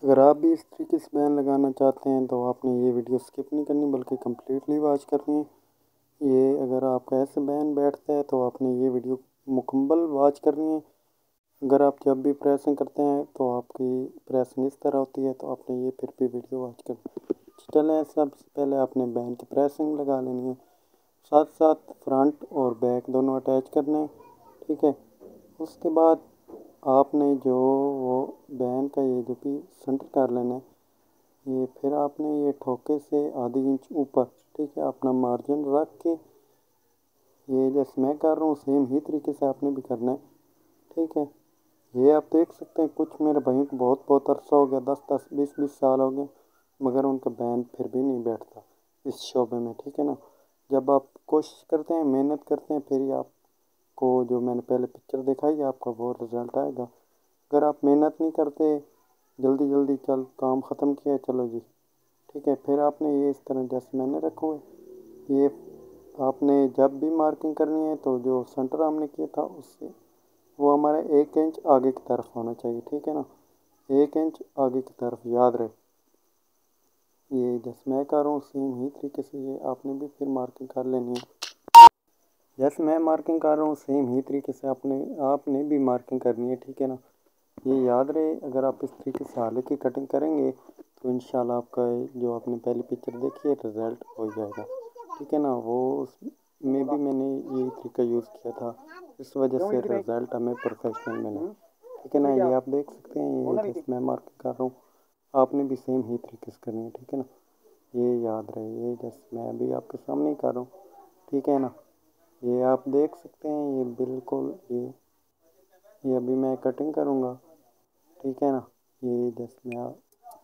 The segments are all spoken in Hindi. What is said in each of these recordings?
अगर आप भी इस तरीके से बैन लगाना चाहते हैं तो आपने ये वीडियो स्किप नहीं करनी बल्कि कम्प्लीटली वॉच करनी है। ये अगर आपका ऐसे बैन बैठता है तो आपने ये वीडियो मुकम्मल वॉच करनी है। अगर आप जब भी प्रेसिंग करते हैं तो आपकी प्रेसिंग इस तरह होती है तो आपने ये फिर भी वीडियो वॉच करनी है। चलें, सबसे पहले आपने बैन की प्रेसिंग लगा लेनी है, साथ साथ फ्रंट और बैक दोनों अटैच करने हैं। ठीक है, उसके बाद आपने जो वो बैन का ये जो भी सेंटर कर लेना है, ये फिर आपने ये ठोके से आधी इंच ऊपर, ठीक है, अपना मार्जिन रख के ये जैसे मैं कर रहा हूँ सेम ही तरीके से आपने भी करना है। ठीक है, ये आप देख सकते हैं कुछ मेरे भाइयों को बहुत बहुत अरसा हो गया, 10 10 20 20 साल हो गए, मगर उनका बैन फिर भी नहीं बैठता इस शोबे में। ठीक है ना, जब आप कोशिश करते हैं, मेहनत करते हैं, फिर ही आपको जो मैंने पहले पिक्चर दिखाई आपका वो रिज़ल्ट आएगा। अगर आप मेहनत नहीं करते, जल्दी जल्दी चल काम ख़त्म किया चलो जी, ठीक है, फिर आपने ये इस तरह जैसे मैंने रखा हुआ है, ये आपने जब भी मार्किंग करनी है तो जो सेंटर हमने किया था उससे वो हमारा 1 इंच आगे की तरफ होना चाहिए। ठीक है ना, 1 इंच आगे की तरफ, याद रहे। ये जैसे मैं कर रहा हूँ सेम ही तरीके से ये आपने भी फिर मार्किंग कर लेनी है। जैसे मैं मार्किंग कर रहा हूँ सेम ही तरीके से आपने भी मार्किंग करनी है। ठीक है ना, ये याद रहे, अगर आप इस तरीके से आलू की कटिंग करेंगे तो इंशाल्लाह आपका जो आपने पहली पिक्चर देखी है रिज़ल्ट हो जाएगा। ठीक है ना, वो उसमें भी मैंने यही तरीका यूज़ किया था, इस वजह से रिज़ल्ट हमें प्रोफेशनल मिला। ठीक है ना, ये आप देख सकते हैं, ये जैसे मैं मार्किंग कर रहा हूँ आपने भी सेम ही तरीके से करनी है। ठीक है ना, ये याद रहे, ये जैसे मैं अभी आपके सामने ही कर रहा हूँ। ठीक है ना, ये आप देख सकते हैं, ये बिल्कुल ये अभी मैं कटिंग करूँगा। ठीक है ना, ये जैसे मैं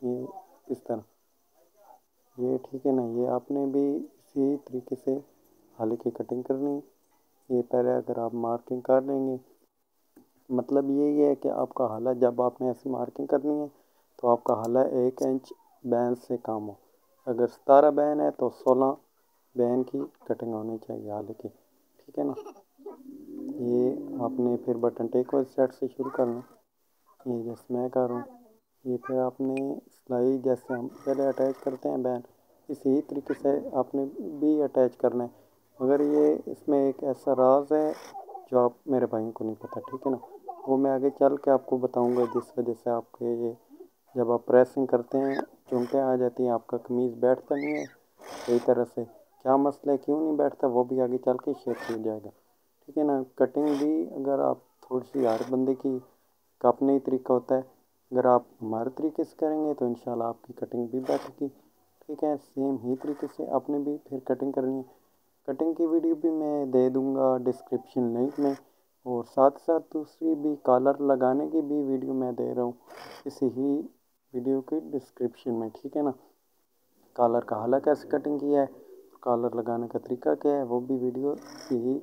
ये इस तरह ये, ठीक है ना, ये आपने भी इसी तरीके से आलू की कटिंग करनी है। ये पहले अगर आप मार्किंग कर लेंगे, मतलब यही है कि आपका हाला जब आपने ऐसी मार्किंग करनी है तो आपका हाला 1 इंच बैन से कम हो। अगर 17 बैन है तो 16 बैन की कटिंग होनी चाहिए आलू की। ठीक है ना, ये आपने फिर बटन टेक वाली साइड से शुरू करना, ये जैसे मैं कर रहा हूँ। ये फिर आपने सिलाई जैसे हम पहले अटैच करते हैं बैन, इसी तरीके से आपने भी अटैच करना है। मगर ये इसमें एक ऐसा राज है जो आप मेरे भाइयों को नहीं पता। ठीक है ना, वो मैं आगे चल के आपको बताऊंगा, जिस वजह से आपके ये जब आप प्रेसिंग करते हैं चुनटें आ जाती हैं, आपका कमीज़ बैठता नहीं है सही तरह से। क्या मसला है, क्यों नहीं बैठता, वो भी आगे चल के शेयर हो जाएगा। ठीक है ना, कटिंग भी अगर आप थोड़ी सी हर बंदे की का अपना ही तरीका होता है, अगर आप हमारे तरीके से करेंगे तो इंशाल्लाह आपकी कटिंग भी बैठेगी। ठीक है, सेम ही तरीके से आपने भी फिर कटिंग करनी है। कटिंग की वीडियो भी मैं दे दूंगा डिस्क्रिप्शन लिंक में, और साथ साथ दूसरी भी कॉलर लगाने की भी वीडियो मैं दे रहा हूँ इसी ही वीडियो के डिस्क्रिप्शन में। ठीक है ना, कॉलर का हाला कैसे कटिंग किया है, कॉलर लगाने का तरीका क्या है, वो भी वीडियो इसी ही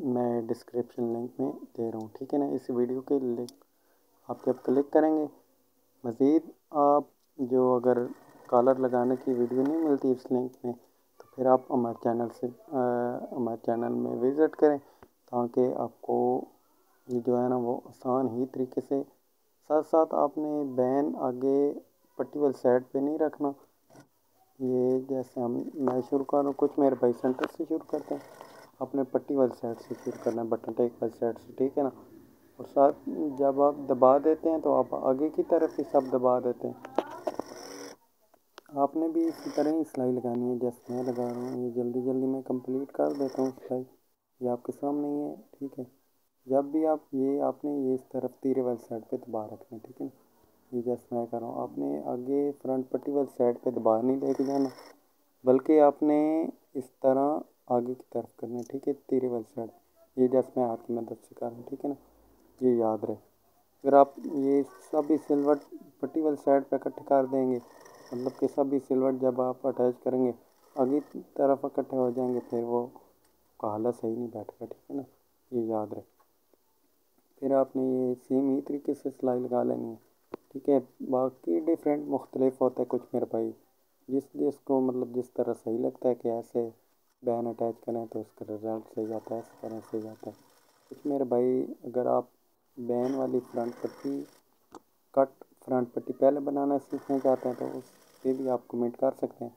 मैं डिस्क्रिप्शन लिंक में दे रहा हूँ। ठीक है ना, इस वीडियो के लिंक आप जब क्लिक करेंगे, मज़ीद आप जो अगर कॉलर लगाने की वीडियो नहीं मिलती इस लिंक में तो फिर आप हमारे चैनल में विज़िट करें, ताकि आपको ये जो है ना वो आसान ही तरीके से। साथ साथ आपने बैन आगे पट्टी वाली साइड पे नहीं रखना। ये जैसे मैं शुरू कर रहा हूँ, कुछ मेरे भाई सेंटर से शुरू करते हैं, अपने पट्टी वाली साइड से शुरू करना है, बटन टेक वाली साइड से। ठीक है ना, और साथ जब आप दबा देते हैं तो आप आगे की तरफ ही सब दबा देते हैं। आपने भी इसी तरह ही सिलाई लगानी है जैसे मैं लगा रहा हूँ। ये जल्दी जल्दी मैं कंप्लीट कर देता हूँ सिलाई, ये आपके सामने ही है। ठीक है, जब भी आप ये आपने ये इस तरफ तीरे वाली साइड पे दबा रखना है। ठीक है ना, ये जैसे मैं कर रहा हूँ, आपने आगे फ्रंट पट्टी वाली साइड पे दबा नहीं लेके जाना, बल्कि आपने इस तरह आगे की तरफ करना है। ठीक है, तीरे वाली साइड, ये जैसे मैं हाथ की मदद से कर रहा हूँ। ठीक है ना, ये याद रहे। अगर आप ये सभी सिलवट पट्टी वाली साइड पे इकट्ठे कर देंगे, मतलब कि सभी सिलवट जब आप अटैच करेंगे आगे की तरफ इकट्ठे हो जाएंगे, फिर वो काला सही नहीं बैठेगा। ठीक है ना, ये याद रहे। फिर आपने ये सेम ही तरीके से सिलाई लगा लेनी है। ठीक है, बाकी डिफरेंट मुख्तलिफ होता है कुछ मेरे भाई, जिसको मतलब जिस तरह सही लगता है कि ऐसे बैन अटैच करें तो उसका रिजल्ट सही आता है, इस तरह सही आता है। कुछ मेरे भाई अगर आप बैन वाली फ्रंट पट्टी कट फ्रंट पट्टी पहले बनाना सीखना चाहते हैं तो उस पर भी आप कमेंट कर सकते हैं।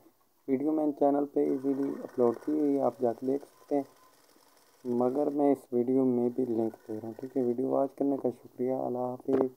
वीडियो मैंने चैनल पे इजीली अपलोड की हुई है, आप जाके देख सकते हैं, मगर मैं इस वीडियो में भी लिंक दे रहा हूँ। ठीक है, वीडियो वॉच करने का शुक्रिया। अल्लाह हाफिज़।